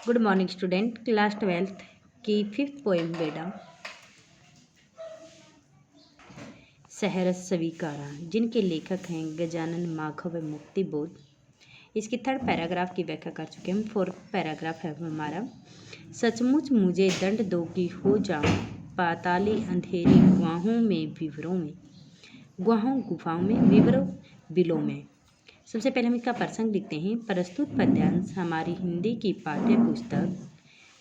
Good morning student, class 12th की fifth poem बेटा सहरस स्वीकारा, जिनके लेखक हैं गजानन माघव मुक्तिबोध। इसकी थर्ड पैराग्राफ की व्याख्या कर चुके हैं। फोर्थ पैराग्राफ है हमारा। सचमुच मुझे दंड दो कि हो जाऊं पाताली अंधेरी गुहाओं में विवरों में, गुहाओं गुफाओं में विवरों बिलों में। सबसे पहले हम इसका प्रसंग लिखते हैं। प्रस्तुत पद्यांश हमारी हिंदी की पाठ्य पुस्तक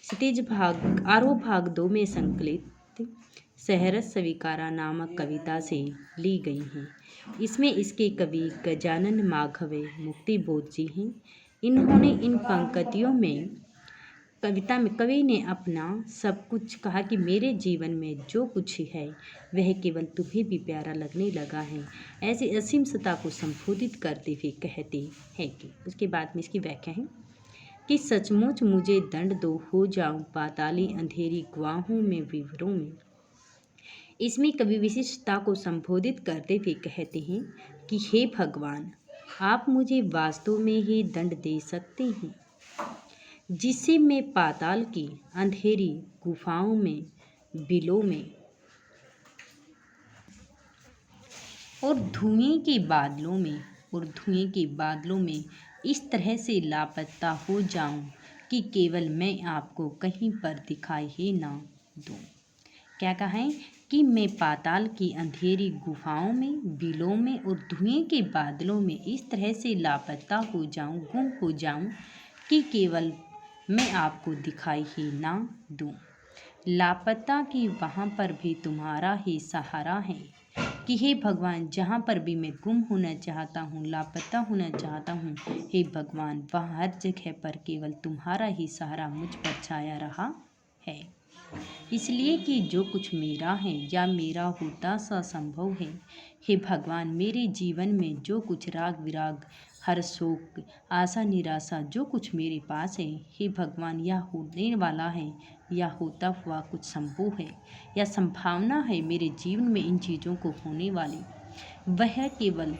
क्षितिज भाग आरोह भाग 2 में संकलित सहरस स्वीकारा नामक कविता से ली गई हैं। इसमें इसके कवि गजानन माघवे मुक्तिबोध जी हैं। इन्होंने इन पंक्तियों में कविता में कवि ने अपना सब कुछ कहा कि मेरे जीवन में जो कुछ है वह केवल तुम्हें भी प्यारा लगने लगा है, ऐसी असीम सत्ता को संबोधित करते हुए कहते हैं कि उसके बाद में इसकी व्याख्या है कि सचमुच मुझे दंड दो हो जाऊं पाताली अंधेरी गुहाओं में विवरों में। इसमें कवि विशिष्टता को संबोधित करते हुए कहते हैं कि हे भगवान, आप मुझे वास्तव में ही दंड दे सकते हैं, जिससे मैं पाताल की अंधेरी गुफाओं में बिलों में और धुएं के बादलों में इस तरह से लापता हो जाऊं कि केवल मैं आपको कहीं पर दिखाई ही ना दूं। क्या कहा है कि मैं पाताल की अंधेरी गुफाओं में, बिलों में और धुएं के बादलों में इस तरह से लापता हो जाऊं, गुम हो जाऊं कि केवल मैं आपको दिखाई ही ना दूं। लापता कि वहाँ पर भी तुम्हारा ही सहारा है, कि हे भगवान, जहाँ पर भी मैं गुम होना चाहता हूँ, लापता होना चाहता हूँ, हे भगवान, वहाँ हर जगह पर केवल तुम्हारा ही सहारा मुझ पर छाया रहा है। इसलिए कि जो कुछ मेरा है या मेरा होता सा संभव है, हे भगवान, मेरे जीवन में जो कुछ राग विराग, हर शोक, आशा निराशा, जो कुछ मेरे पास है, हे भगवान, यह होने वाला है या होता हुआ कुछ संभव है या संभावना है मेरे जीवन में इन चीज़ों को होने वाली, वह केवल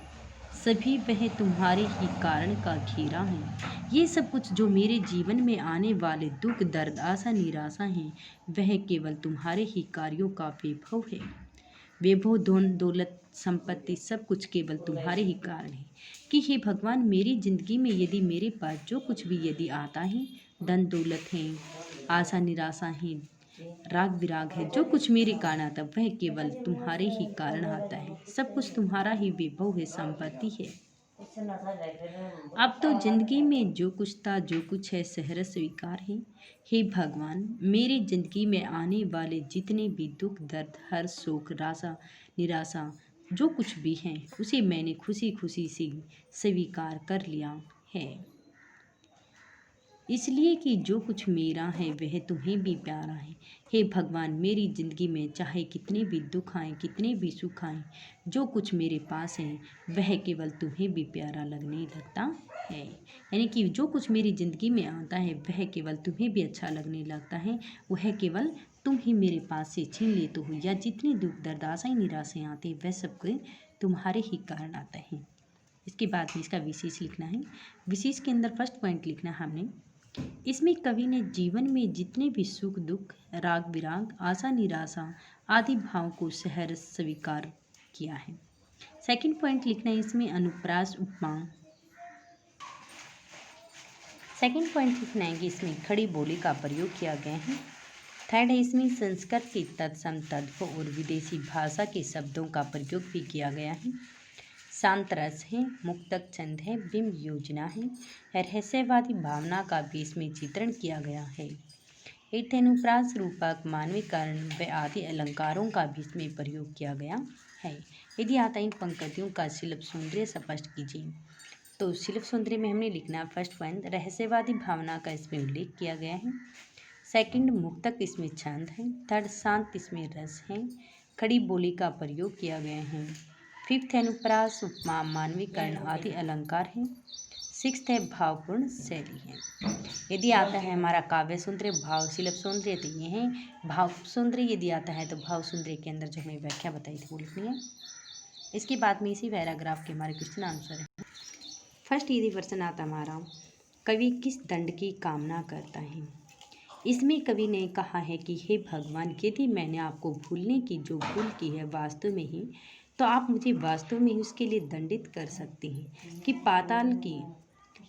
सभी वह तुम्हारे ही कारण का घेरा है। ये सब कुछ जो मेरे जीवन में आने वाले दुख, दर्द, आशा, निराशा हैं, वह केवल तुम्हारे ही कार्यों का वैभव है। वैभव, धन दौलत, संपत्ति, सब कुछ केवल तुम्हारे ही कारण है। कि हे भगवान, मेरी जिंदगी में यदि मेरे पास जो कुछ भी यदि आता है, धन दौलत है, आशा निराशा है, राग विराग है, जो कुछ मेरे कारण आता है वह केवल तुम्हारे ही कारण आता है। सब कुछ तुम्हारा ही वैभव है, संपत्ति है। अब तो जिंदगी में जो कुछ था, जो कुछ है, सहरस स्वीकार है। हे भगवान, मेरी जिंदगी में आने वाले जितने भी दुख, दर्द, हर शोक, राशा, निराशा, जो कुछ भी है, उसे मैंने खुशी खुशी से स्वीकार कर लिया है। इसलिए कि जो कुछ मेरा है वह तुम्हें भी प्यारा है। हे भगवान, मेरी ज़िंदगी में चाहे कितने भी दुख आए, कितने भी सुख आए, जो कुछ मेरे पास है वह केवल तुम्हें भी प्यारा लगने लगता है। यानी कि जो कुछ मेरी ज़िंदगी में आता है वह केवल तुम्हें भी अच्छा लगने लगता है। वह केवल तुम ही मेरे पास से छीन लेते हो, या जितनी दुख दर्द आशाएं निराशाएं आती है वह सब तुम्हारे ही कारण आता है। इसके बाद में इसका विशेष लिखना है। विशेष के अंदर फर्स्ट पॉइंट लिखना है हमने। इसमें कवि ने जीवन में जितने भी सुख दुख, राग विराग, आशा निराशा आदि भाव को सहर्ष स्वीकार किया है। सेकंड पॉइंट लिखना है इसमें अनुप्रास उपमा। सेकंड पॉइंट लिखना है कि इसमें खड़ी बोली का प्रयोग किया गया है। थर्ड है इसमें संस्कृत के तत्सम तद्भव और विदेशी भाषा के शब्दों का प्रयोग भी किया गया है। शांत रस है, मुक्तक छंद है, बिंब योजना है, रहस्यवादी भावना का भी इसमें चित्रण किया गया है। एक अनुप्रास, रूपक, मानवीकरण व आदि अलंकारों का भी इसमें प्रयोग किया गया है। यदि आता इन पंक्तियों का शिल्प सौंदर्य स्पष्ट कीजिए, तो शिल्प सौंदर्य में हमने लिखना फर्स्ट पॉइंट रहस्यवादी भावना का इसमें उल्लेख किया गया है। सेकंड, मुक्तक इसमें छंद है। थर्ड, शांत इसमें रस है, खड़ी बोली का प्रयोग किया गया है। फिफ्थ, अनुप्रास, उपमा, मानवीकरण आदि अलंकार है। सिक्स्थ है भावपूर्ण शैली है। यदि आता है हमारा काव्य सौंदर्य, भाव शिल्प सौंदर्य, तो ये है भाव सौंदर्य। यदि आता है तो भाव सौंदर्य के अंदर जो हमने व्याख्या बताई थी वो लिखनी है। इसके बाद में इसी पैराग्राफ के हमारे क्वेश्चन आंसर है। फर्स्ट यदि प्रश्न आता हमारा कवि किस दंड की कामना करता है। इसमें कवि ने कहा है कि हे भगवान, यदि मैंने आपको भूलने की जो भूल की है वास्तव में ही, तो आप मुझे वास्तव में ही उसके लिए दंडित कर सकते हैं कि पाताल की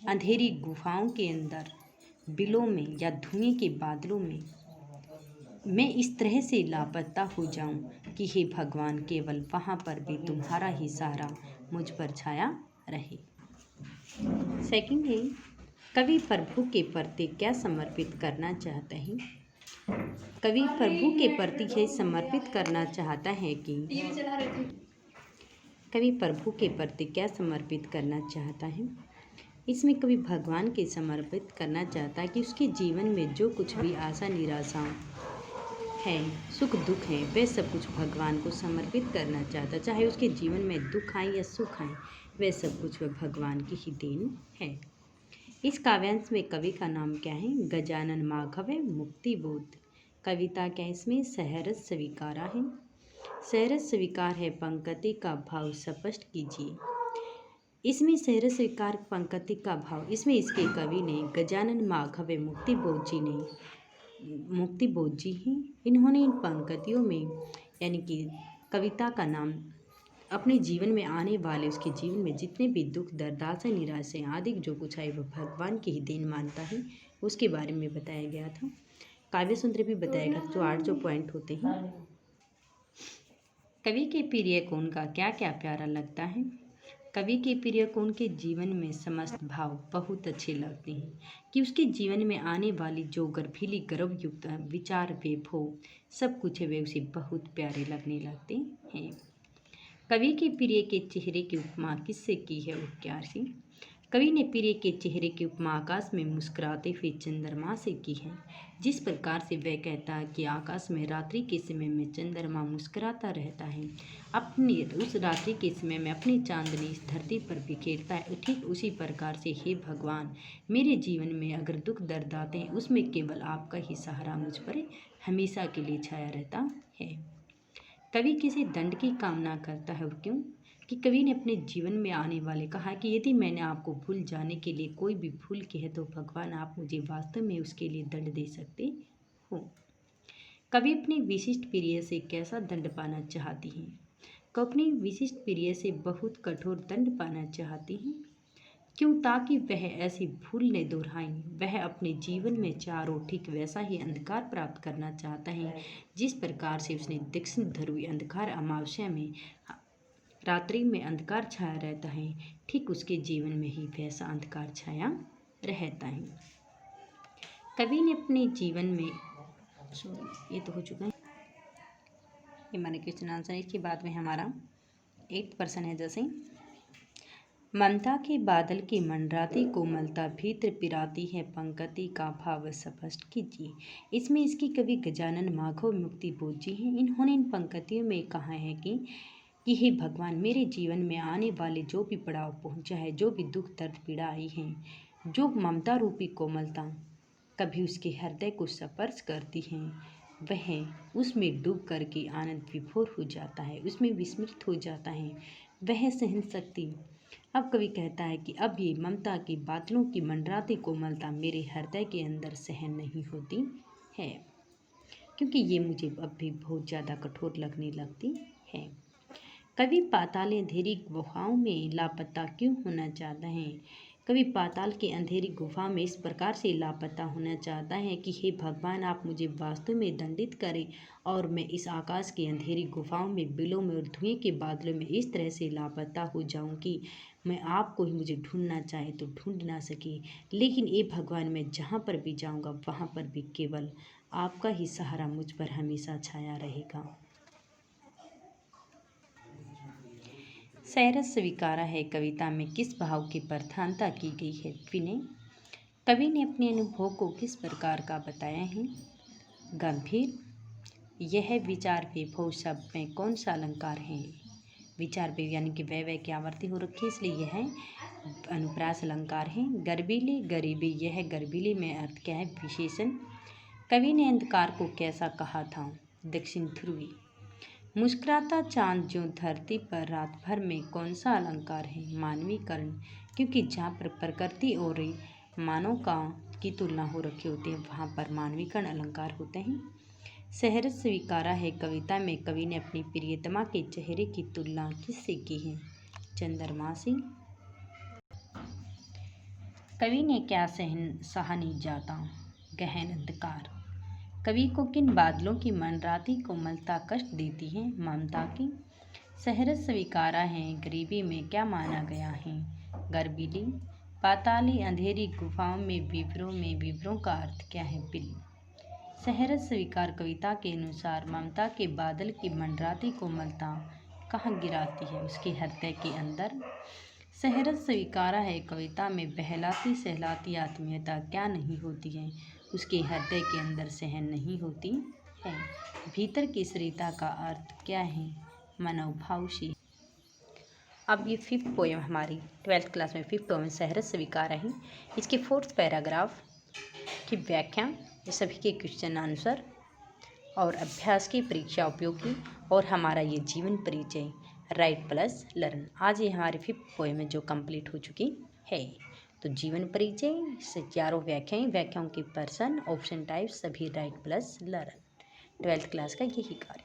अंधेरी गुफाओं के अंदर, बिलों में या धुएं के बादलों में मैं इस तरह से लापता हो जाऊं कि हे भगवान, केवल वहां पर भी तुम्हारा ही सहारा मुझ पर छाया रहे। सेकंड है, कवि प्रभु के प्रति क्या समर्पित करना चाहता है। कवि प्रभु के प्रति यह समर्पित करना चाहता है कि कवि प्रभु के प्रति क्या समर्पित करना चाहता है। इसमें कवि भगवान के समर्पित करना चाहता है कि उसके जीवन में जो कुछ भी आशा निराशा है, सुख दुख है, वह सब कुछ भगवान को समर्पित करना चाहता। चाहे उसके जीवन में दुख आए या सुख आए, वह सब कुछ वह भगवान की ही देन है। इस काव्यांश में कवि का नाम क्या है। गजानन माघव मुक्ति बोध। कविता क्या इसमें सहरस स्वीकारा है। सहरस स्वीकार है, पंक्ति का भाव स्पष्ट कीजिए। इसमें सहरस स्वीकार पंक्ति का भाव, इसमें इसके कवि ने गजानन माघव मुक्ति बोध जी हैं। इन्होंने इन पंक्तियों में यानी कि कविता का नाम अपने जीवन में आने वाले, उसके जीवन में जितने भी दुख दर्द आशा निराशा आदि जो कुछ है वह भगवान की ही देन मानता है, उसके बारे में बताया गया था। काव्य सुंदरी भी बताया गया जो 8 जो पॉइंट होते हैं। कवि के प्रिय को उनका क्या क्या प्यारा लगता है। कवि के प्रिय को उनके जीवन में समस्त भाव बहुत अच्छे लगते हैं कि उसके जीवन में आने वाली जो गर्भीली गर्वयुक्त विचार वैभव सब कुछ है वे उसे बहुत प्यारे लगने लगते हैं। कवि के प्रिय के चेहरे की उपमा किससे की है। उपकार से। कवि ने प्रिय के चेहरे की उपमा आकाश में मुस्कुराते हुए चंद्रमा से की है। जिस प्रकार से वह कहता है कि आकाश में रात्रि के समय में चंद्रमा मुस्कुराता रहता है, अपनी उस रात्रि के समय में अपनी चांदनी इस धरती पर बिखेरता है, ठीक उसी प्रकार से हे भगवान, मेरे जीवन में अगर दुख दर्द आते हैं उसमें केवल आपका ही सहारा मुझ पर हमेशा के लिए छाया रहता है। कवि किसी दंड की कामना करता है और क्यों। कि कवि ने अपने जीवन में आने वाले कहा कि यदि मैंने आपको भूल जाने के लिए कोई भी भूल की है तो भगवान आप मुझे वास्तव में उसके लिए दंड दे सकते हो। कवि अपनी विशिष्ट प्रिय से कैसा दंड पाना चाहती हैं। कवि अपनी विशिष्ट प्रिय से बहुत कठोर दंड पाना चाहती हैं। क्यों। ताकि वह ऐसी भूल न दोहराएं। वह अपने जीवन में चारों ठीक वैसा ही अंधकार प्राप्त करना चाहता है जिस प्रकार से उसने दक्षिण ध्रुवीय अंधकार अमावस्या में रात्रि में अंधकार छाया रहता है, ठीक उसके जीवन में ही वैसा अंधकार छाया रहता है। कवि ने अपने जीवन में ये तो हो चुका है, ये हमारे क्वेश्चन आंसर। इसके बाद में हमारा 8 प्रश्न है। जैसे ममता के बादल की मंडराती कोमलता भीतर पिराती है, पंक्ति का भाव स्पष्ट कीजिए। इसमें इसकी कवि गजानन माघव मुक्ति बोध जी हैं। इन्होंने इन पंक्तियों में कहा है कि हे भगवान, मेरे जीवन में आने वाले जो भी पड़ाव पहुंचा है, जो भी दुख दर्द पीड़ा आई है, जो ममता रूपी कोमलता कभी उसके हृदय को स्पर्श करती है, वह उसमें डूब करके आनंद विभोर हो जाता है, उसमें विस्मृत हो जाता है वह सहन शक्ति। अब कवि कहता है कि अब ये ममता की बादलों की मंडराती कोमलता मेरे हृदय के अंदर सहन नहीं होती है, क्योंकि ये मुझे अब भी बहुत ज़्यादा कठोर लगने लगती है। कवि पाताल अंधेरी गुफाओं में लापता क्यों होना चाहता है। कवि पाताल की अंधेरी गुफा में इस प्रकार से लापता होना चाहता है कि हे भगवान, आप मुझे वास्तव में दंडित करें और मैं इस आकाश की अंधेरी गुफाओं में, बिलों में और धुएं के बादलों में इस तरह से लापता हो जाऊं कि मैं आपको ही मुझे ढूंढना चाहे तो ढूंढ ना सके। लेकिन ये भगवान, मैं जहाँ पर भी जाऊँगा वहाँ पर भी केवल आपका ही सहारा मुझ पर हमेशा छाया रहेगा। सहरस स्वीकारा है कविता में किस भाव की प्रधानता की गई है। विनय। कवि ने अपने अनुभव को किस प्रकार का बताया है। गंभीर। यह विचार वैभव शब्द में कौन सा अलंकार है। विचार वैभव यानी कि वह की आवर्ती हो रखी है, इसलिए यह अनुप्रास अलंकार है। गर्बीली गरीबी, यह गर्बीली में अर्थ क्या है। विशेषण। कवि ने अंधकार को कैसा कहा था। दक्षिण ध्रुवी। मुस्कुराता चांद जो धरती पर रात भर में कौन सा अलंकार है। मानवीकरण। क्योंकि जहाँ पर प्रकृति और मानव का की तुलना हो रखी होती है, वहाँ पर मानवीकरण अलंकार होते हैं। सहरस स्वीकारा है कविता में कवि ने अपनी प्रियतमा के चेहरे की तुलना किससे की है? चंद्रमा से। कवि ने क्या सहा नहीं जाता? गहन अंधकार। कवि को किन बादलों की मनराती कोमलता कष्ट देती है? ममता की। सहरस स्वीकारा है गरीबी में क्या माना गया है? गर्वीली। पाताली अंधेरी गुफाओं में विवरों का अर्थ क्या है? बिल। सहरस स्वीकार कविता के अनुसार ममता के बादल की मंडराती कोमलता कहाँ गिराती है? उसके हृदय के अंदर। सहरस स्वीकारा है कविता में बहलाती सहलाती आत्मीयता क्या नहीं होती है? उसके हृदय के अंदर सहन नहीं होती है। भीतर की सरिता का अर्थ क्या है? मनोभाव से। अब ये 5th पोएम हमारी 12th क्लास में 5th पोएम सहरस स्वीकारा है। इसके 4th पैराग्राफ की व्याख्या, ये सभी के क्वेश्चन आंसर और अभ्यास की परीक्षा उपयोगी और हमारा ये जीवन परिचय राइट प्लस लर्न। आज ये हमारी 5th पोएम है जो कंप्लीट हो चुकी है। तो जीवन परिचय से चारों व्याख्याओं के पर्सन ऑप्शन टाइप सभी right plus learn 12th class का यही कार्य।